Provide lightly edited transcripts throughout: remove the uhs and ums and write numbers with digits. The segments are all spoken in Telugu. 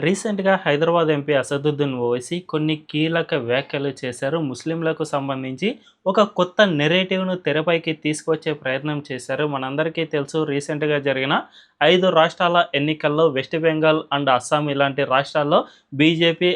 రీసెంట్‌గా హైదరాబాద్ ఎంపీ అసదుద్దీన్ ఓవైసీ కొన్ని కీలక వ్యాఖ్యలు చేశారు. ముస్లింలకు సంబంధించి ఒక కొత్త నెరేటివ్‌ను తెరపైకి తీసుకొచ్చే ప్రయత్నం చేశారు. మనందరికీ తెలుసు రీసెంట్‌గా జరిగిన 5 రాష్ట్రాల ఎన్నికల్లో వెస్ట్ బెంగాల్ అండ్ అస్సాం ఇలాంటి రాష్ట్రాల్లో బీజేపీ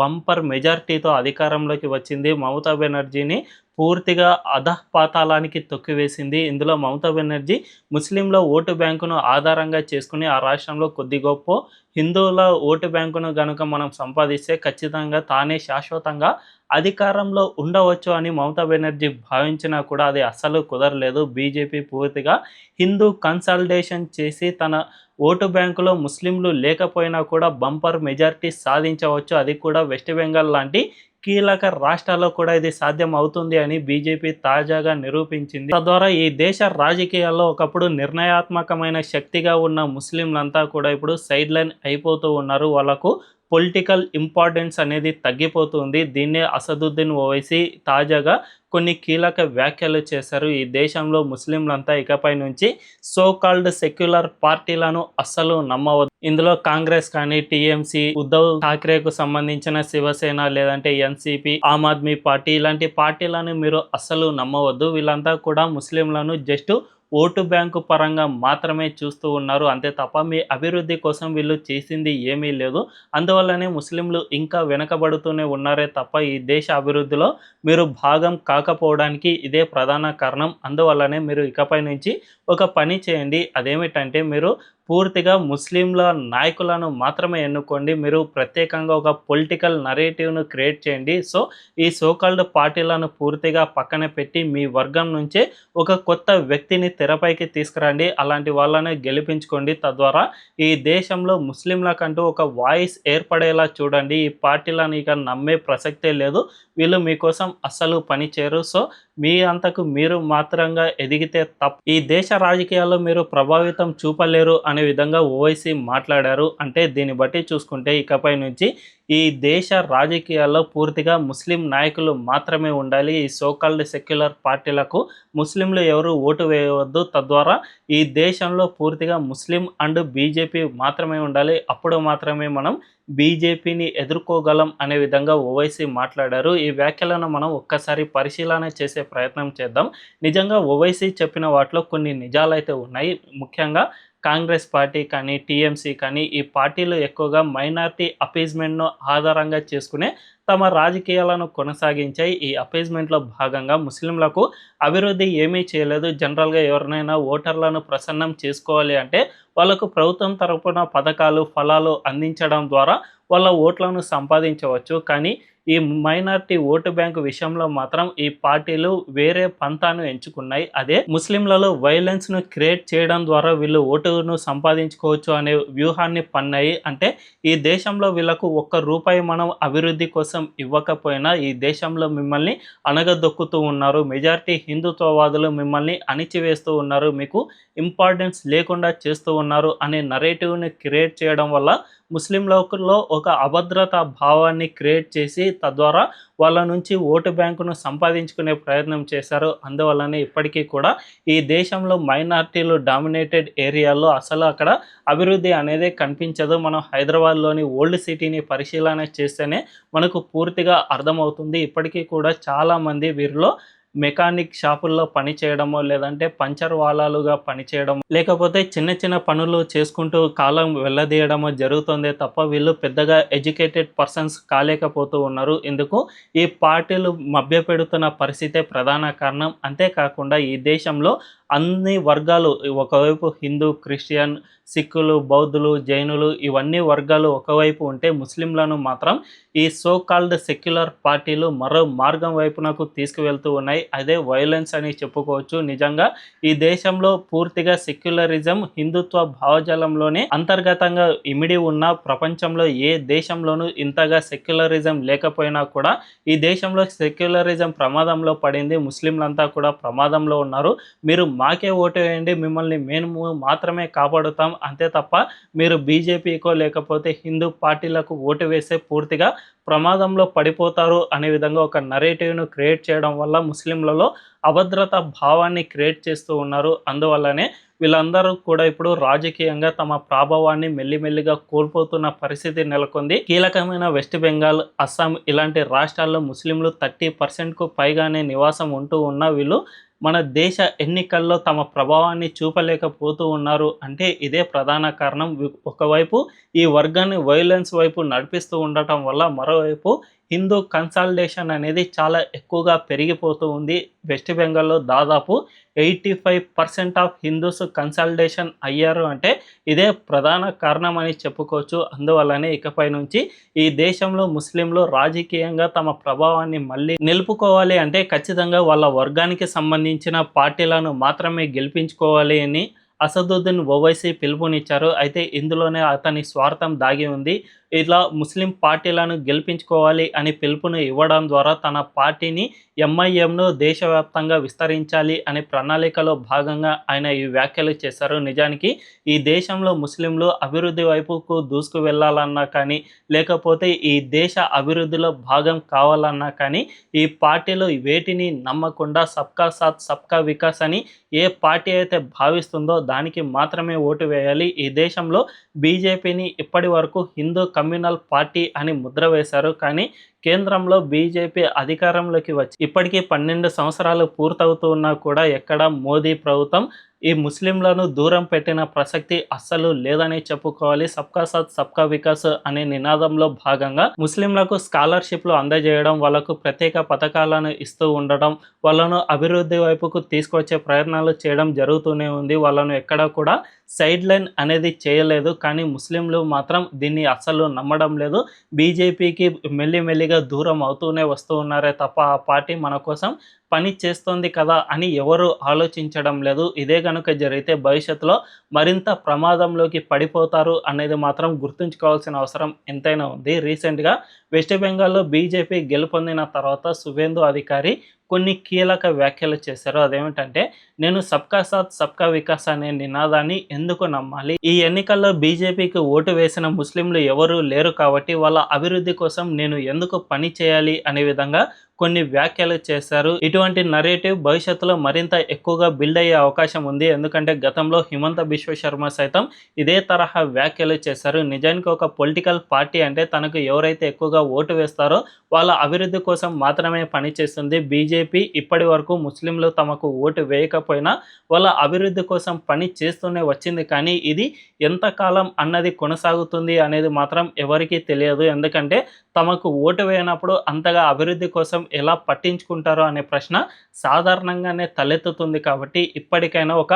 బంపర్ మెజారిటీతో అధికారంలోకి వచ్చింది. మమతా బెనర్జీని పూర్తిగా అధఃపాతాళానికి తొక్కివేసింది. ఇందులో మమతా బెనర్జీ ముస్లింల ఓటు బ్యాంకును ఆధారంగా చేసుకుని ఆ రాష్ట్రంలో కొద్ది గొప్పో హిందువుల ఓటు బ్యాంకును గనుక మనం సంపాదిస్తే ఖచ్చితంగా తానే శాశ్వతంగా అధికారంలో ఉండవచ్చు అని మమతా బెనర్జీ భావించినా కూడా అది అస్సలు కుదరలేదు. బీజేపీ పూర్తిగా హిందూ కన్సాలిడేషన్ చేసి తన ఓటు బ్యాంకులో ముస్లింలు లేకపోయినా కూడా బంపర్ మెజారిటీ సాధించవచ్చు. అది కూడా వెస్ట్ బెంగాల్ లాంటి కీలక రాష్ట్రాల్లో కూడా ఇది సాధ్యం అవుతుంది అని బీజేపీ తాజాగా నిరూపించింది. తద్వారా ఈ దేశ రాజకీయాల్లో ఒకప్పుడు నిర్ణయాత్మకమైన శక్తిగా ఉన్న ముస్లింలంతా కూడా ఇప్పుడు సైడ్ లైన్ అయిపోతూ ఉన్నారు. వాళ్ళకు పొలిటికల్ ఇంపార్టెన్స్ అనేది తగ్గిపోతుంది. దీన్నే అసదుద్దీన్ ఓవైసీ తాజాగా కొన్ని కీలక వ్యాఖ్యలు చేశారు. ఈ దేశంలో ముస్లింలంతా ఇకపై నుంచి సో కాల్డ్ సెక్యులర్ పార్టీలను అస్సలు నమ్మవద్దు. ఇందులో కాంగ్రెస్ కానీ, టీఎంసీ, ఉద్ధవ్ ఠాక్రేకు సంబంధించిన శివసేన, లేదంటే ఎన్సీపీ, ఆమ్ ఆద్మీ పార్టీ ఇలాంటి పార్టీలను మీరు అస్సలు నమ్మవద్దు. వీళ్ళంతా కూడా ముస్లింలను జస్ట్ ఓటు బ్యాంకు పరంగా మాత్రమే చూస్తూ ఉన్నారు. అంతే తప్ప మీ అభివృద్ధి కోసం వీళ్ళు చేసింది ఏమీ లేదు. అందువల్లనే ముస్లింలు ఇంకా వెనకబడుతూనే ఉన్నారే తప్ప ఈ దేశ అభివృద్ధిలో మీరు భాగం కాకపోవడానికి ఇదే ప్రధాన కారణం. అందువల్లనే మీరు ఇకపై నుంచి ఒక పని చేయండి. అదేమిటంటే మీరు పూర్తిగా ముస్లింల నాయకులను మాత్రమే ఎన్నుకోండి. మీరు ప్రత్యేకంగా ఒక పొలిటికల్ నరేటివ్ను క్రియేట్ చేయండి. సో ఈ సోకాల్డ్ పార్టీలను పూర్తిగా పక్కన పెట్టి మీ వర్గం నుంచే ఒక కొత్త వ్యక్తిని తెరపైకి తీసుకురండి. అలాంటి వాళ్ళని గెలిపించుకోండి. తద్వారా ఈ దేశంలో ముస్లింలకంటూ ఒక వాయిస్ ఏర్పడేలా చూడండి. ఈ పార్టీలను ఇక నమ్మే ప్రసక్తే లేదు. వీళ్ళు మీకోసం అస్సలు పని చేయరు. సో మీ అంతకు మీరు మాత్రంగా ఎదిగితే తప్ప ఈ దేశ రాజకీయాల్లో మీరు ప్రభావితం చూపలేరు అనే విధంగా ఓవైసీ మాట్లాడారు. అంటే దీన్ని బట్టి చూసుకుంటే ఇకపై నుంచి ఈ దేశ రాజకీయాల్లో పూర్తిగా ముస్లిం నాయకులు మాత్రమే ఉండాలి. ఈ సోకాల్డ్ సెక్యులర్ పార్టీలకు ముస్లింలు ఎవరు ఓటు వేయవద్దు. తద్వారా ఈ దేశంలో పూర్తిగా ముస్లిం అండ్ బీజేపీ మాత్రమే ఉండాలి. అప్పుడు మాత్రమే మనం బీజేపీని ఎదుర్కోగలం అనే విధంగా ఓవైసీ మాట్లాడారు. ఈ వ్యాఖ్యలను మనం ఒక్కసారి పరిశీలన చేసే ప్రయత్నం చేద్దాం. నిజంగా ఓవైసీ చెప్పిన వాటిలో కొన్ని నిజాలైతే ఉన్నాయి. ముఖ్యంగా కాంగ్రెస్ పార్టీ కానీ, టీఎంసీ కానీ ఈ పార్టీలు ఎక్కువగా మైనారిటీ అపీజ్మెంట్ను ఆధారంగా చేసుకునే తమ రాజకీయాలను కొనసాగించాయి. ఈ అపీజ్మెంట్లో భాగంగా ముస్లింలకు అభివృద్ధి ఏమీ చేయలేదు. జనరల్గా ఎవరినైనా ఓటర్లను ప్రసన్నం చేసుకోవాలి అంటే వాళ్ళకు ప్రభుత్వం తరపున పథకాలు, ఫలాలు అందించడం ద్వారా వాళ్ళ ఓట్లను సంపాదించవచ్చు. కానీ ఈ మైనారిటీ ఓటు బ్యాంకు విషయంలో మాత్రం ఈ పార్టీలు వేరే పంతాను ఎంచుకున్నాయి. అదే ముస్లింలలో వైలెన్స్ను క్రియేట్ చేయడం ద్వారా వీళ్ళు ఓటును సంపాదించుకోవచ్చు అనే వ్యూహాన్ని పన్నాయి. అంటే ఈ దేశంలో వీళ్ళకు ఒక్క రూపాయి మనం అభివృద్ధి కోసం ఇవ్వకపోయినా ఈ దేశంలో మిమ్మల్ని అణగదొక్కుతూ ఉన్నారు. మెజారిటీ హిందుత్వవాదులు మిమ్మల్ని అణిచివేస్తూ ఉన్నారు. మీకు ఇంపార్టెన్స్ లేకుండా చేస్తూ ఉన్నారు అనే నరేటివ్ని క్రియేట్ చేయడం వల్ల ముస్లింలలో ఒక అభద్రతా భావాన్ని క్రియేట్ చేసి తద్వారా వాళ్ళ నుంచి ఓటు బ్యాంకును సంపాదించుకునే ప్రయత్నం చేశారు. అందువల్లనే ఇప్పటికీ కూడా ఈ దేశంలో మైనారిటీలు డామినేటెడ్ ఏరియాల్లో అసలు అక్కడ అభివృద్ధి అనేది కనిపించదు. మనం హైదరాబాద్లోని ఓల్డ్ సిటీని పరిశీలన చేస్తేనే మనకు పూర్తిగా అర్థమవుతుంది. ఇప్పటికీ కూడా చాలామంది వీరిలో మెకానిక్ షాపుల్లో పని చేయడమో, లేదంటే పంచర్ వాలాలుగా పనిచేయడం, లేకపోతే చిన్న చిన్న పనులు చేసుకుంటూ కాలం వెళ్ళదీయడమో జరుగుతుందే తప్ప వీళ్ళు పెద్దగా ఎడ్యుకేటెడ్ పర్సన్స్ కాలేకపోతూ ఉన్నారు. ఇందుకు ఈ పార్టీలు మభ్యపెడుతున్న పరిస్థితే ప్రధాన కారణం. అంతేకాకుండా ఈ దేశంలో అన్ని వర్గాలు, ఒకవైపు హిందూ, క్రిస్టియన్, సిక్కులు, బౌద్ధులు, జైనులు ఇవన్నీ వర్గాలు ఒకవైపు ఉంటే ముస్లింలను మాత్రం ఈ సో కాల్డ్ సెక్యులర్ పార్టీలు మరో మార్గం వైపునకు తీసుకువెళ్తూ ఉన్నాయి. అదే వైలెన్స్ అని చెప్పుకోవచ్చు. నిజంగా ఈ దేశంలో పూర్తిగా సెక్యులరిజం హిందుత్వ భావజాలంలోనే అంతర్గతంగా ఇమిడి ఉన్న ప్రపంచంలో ఏ దేశంలోనూ ఇంతగా సెక్యులరిజం లేకపోయినా కూడా ఈ దేశంలో సెక్యులరిజం ప్రమాదంలో పడింది. ముస్లింలంతా కూడా ప్రమాదంలో ఉన్నారు. మీరు మాకే ఓటు వేయండి, మిమ్మల్ని మేము మాత్రమే కాపాడుతాం, అంతే తప్ప మీరు బీజేపీకో లేకపోతే హిందూ పార్టీలకు ఓటు వేస్తే పూర్తిగా ప్రమాదంలో పడిపోతారు అనే విధంగా ఒక నరేటివ్ను క్రియేట్ చేయడం వల్ల ముస్లింలలో అభద్రత భావాన్ని క్రియేట్ చేస్తూ ఉన్నారు. అందువల్లనే వీళ్ళందరూ కూడా ఇప్పుడు రాజకీయంగా తమ ప్రభావాన్ని మెల్లిమెల్లిగా కోల్పోతున్న పరిస్థితి నెలకొంది. కీలకమైన వెస్ట్ బెంగాల్, అస్సాం ఇలాంటి రాష్ట్రాల్లో ముస్లింలు 30%కు పైగానే నివాసం ఉంటూ ఉన్న వీళ్ళు మన దేశ ఎన్నికల్లో తమ ప్రభావాన్ని చూపలేకపోతూ ఉన్నారు అంటే ఇదే ప్రధాన కారణం. ఒకవైపు ఈ వర్గాన్ని వైలెన్స్ వైపు నడిపిస్తూ ఉండటం వల్ల మరోవైపు హిందూ కన్సాలిడేషన్ అనేది చాలా ఎక్కువగా పెరిగిపోతూ ఉంది. వెస్ట్ బెంగాల్లో దాదాపు 85% ఆఫ్ హిందూస్ కన్సాలిడేషన్ అయ్యారు అంటే ఇదే ప్రధాన కారణం అని చెప్పుకోవచ్చు. అందువల్లనే ఇకపై నుంచి ఈ దేశంలో ముస్లింలు రాజకీయంగా తమ ప్రభావాన్ని మళ్ళీ నిలుపుకోవాలి అంటే ఖచ్చితంగా వాళ్ళ వర్గానికి సంబంధించిన పార్టీలను మాత్రమే గెలిపించుకోవాలి అని అసదుద్దీన్ ఓవైసీ పిలుపునిచ్చారు. అయితే ఇందులోనే అతని స్వార్థం దాగి ఉంది. ఇలా ముస్లిం పార్టీలను గెలిపించుకోవాలి అని పిలుపును ఇవ్వడం ద్వారా తన పార్టీని ఎంఐఎంను దేశవ్యాప్తంగా విస్తరించాలి అనే ప్రణాళికలో భాగంగా ఆయన ఈ వ్యాఖ్యలు చేశారు. నిజానికి ఈ దేశంలో ముస్లింలు అభివృద్ధి వైపుకు దూసుకు వెళ్ళాలన్నా కానీ లేకపోతే ఈ దేశ అభివృద్ధిలో భాగం కావాలన్నా కానీ ఈ పార్టీలు వేటిని నమ్మకుండా సబ్కా సాత్ సబ్కా వికాస్ అని ఏ పార్టీ అయితే భావిస్తుందో దానికి మాత్రమే ఓటు వేయాలి. ఈ దేశంలో బీజేపీని ఇప్పటి వరకు హిందూ కమ్యూనల్ పార్టీ అని ముద్ర వేశారు. కానీ కేంద్రంలో బీజేపీ అధికారంలోకి వచ్చి ఇప్పటికీ 12 సంవత్సరాలు పూర్తవుతూ ఉన్నా కూడా ఎక్కడ మోదీ ప్రభుత్వం ఈ ముస్లింలను దూరం పెట్టిన ప్రసక్తి అస్సలు లేదని చెప్పుకోవాలి. సబ్కా సాత్ సబ్కా వికాస్ అనే నినాదంలో భాగంగా ముస్లింలకు స్కాలర్షిప్లు అందజేయడం, వాళ్ళకు ప్రత్యేక పథకాలను ఇస్తూ ఉండడం, వాళ్ళను అభివృద్ధి వైపుకు తీసుకొచ్చే ప్రయత్నాలు చేయడం జరుగుతూనే ఉంది. వాళ్ళను ఎక్కడ కూడా సైడ్ లైన్ అనేది చేయలేదు. కానీ ముస్లింలు మాత్రం దీన్ని అస్సలు నమ్మడం లేదు. బీజేపీకి మెల్లిమెల్లిగా దూరం అవుతూనే వస్తూ ఉన్నారే తప్ప ఆ పార్టీ మన కోసం పని చేస్తుంది కదా అని ఎవరు ఆలోచించడం లేదు. ఇదే కనుక జరిగితే భవిష్యత్తులో మరింత ప్రమాదంలోకి పడిపోతారు అనేది మాత్రం గుర్తుంచుకోవాల్సిన అవసరం ఎంతైనా ఉంది. రీసెంట్గా వెస్ట్ బెంగాల్లో బీజేపీ గెలుపొందిన తర్వాత సువేందు అధికారి కొన్ని కీలక వ్యాఖ్యలు చేశారు. అదేమిటంటే, నేను సబ్కా సాత్ సబ్కా వికాస్ అనే నినాదాన్ని ఎందుకు నమ్మాలి? ఈ ఎన్నికల్లో బీజేపీకి ఓటు వేసిన ముస్లింలు ఎవరూ లేరు కాబట్టి వాళ్ళ అభివృద్ధి కోసం నేను ఎందుకు పని చేయాలి అనే విధంగా కొన్ని వ్యాఖ్యలు చేశారు. ఇటువంటి నరేటివ్ భవిష్యత్తులో మరింత ఎక్కువగా బిల్డ్ అయ్యే అవకాశం ఉంది. ఎందుకంటే గతంలో హిమంత బిశ్వ శర్మ సైతం ఇదే తరహా వ్యాఖ్యలు చేశారు. నిజానికి ఒక పొలిటికల్ పార్టీ అంటే తనకు ఎవరైతే ఎక్కువగా ఓటు వేస్తారో వాళ్ళ అభివృద్ధి కోసం మాత్రమే పనిచేస్తుంది. బీజేపీ ఇప్పటి వరకు ముస్లింలు తమకు ఓటు వేయకపోయినా వాళ్ళ అభివృద్ధి కోసం పని చేస్తూనే వచ్చింది. కానీ ఇది ఎంతకాలం అన్నది కొనసాగుతుంది అనేది మాత్రం ఎవరికీ తెలియదు. ఎందుకంటే తమకు ఓటు వేయనప్పుడు అంతగా అభివృద్ధి కోసం ఎలా పట్టించుకుంటారో అనే ప్రశ్న సాధారణంగానే తలెత్తుతుంది. కాబట్టి ఇప్పటికైనా ఒక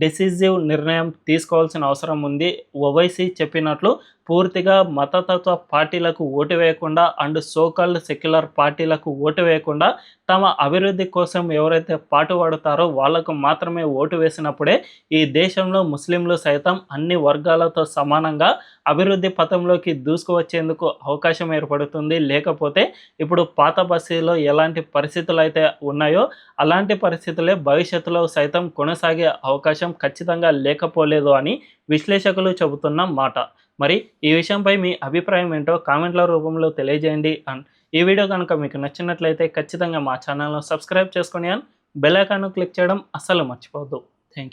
డెసిజివ్ నిర్ణయం తీసుకోవాల్సిన అవసరం ఉంది. ఓవైసీ చెప్పినట్లు పూర్తిగా మతతత్వ పార్టీలకు ఓటు వేయకుండా అండ్ సోకాల్డ్ సెక్యులర్ పార్టీలకు ఓటు వేయకుండా తమ అభివృద్ధి కోసం ఎవరైతే పాటుపడతారో వాళ్లకు మాత్రమే ఓటు వేసినప్పుడే ఈ దేశంలో ముస్లింలు సైతం అన్ని వర్గాలతో సమానంగా అభివృద్ధి పథంలోకి దూసుకువచ్చేందుకు అవకాశం ఏర్పడుతుంది. లేకపోతే ఇప్పుడు పాత బస్తీలో ఎలాంటి పరిస్థితులు అయితే ఉన్నాయో అలాంటి పరిస్థితులే భవిష్యత్తులో సైతం కొనసాగే అవకాశం ఖచ్చితంగా లేకపోలేదు అని విశ్లేషకులు చెబుతున్న మాట. మరి ఈ విషయంపై మీ అభిప్రాయం ఏంటో కామెంట్ల రూపంలో తెలియజేయండి. అండ్ ఈ వీడియో కనుక మీకు నచ్చినట్లయితే ఖచ్చితంగా మా ఛానల్ను సబ్స్క్రైబ్ చేసుకొని బెల్ ఐకాన్ను క్లిక్ చేయడం అస్సలు మర్చిపోవద్దు.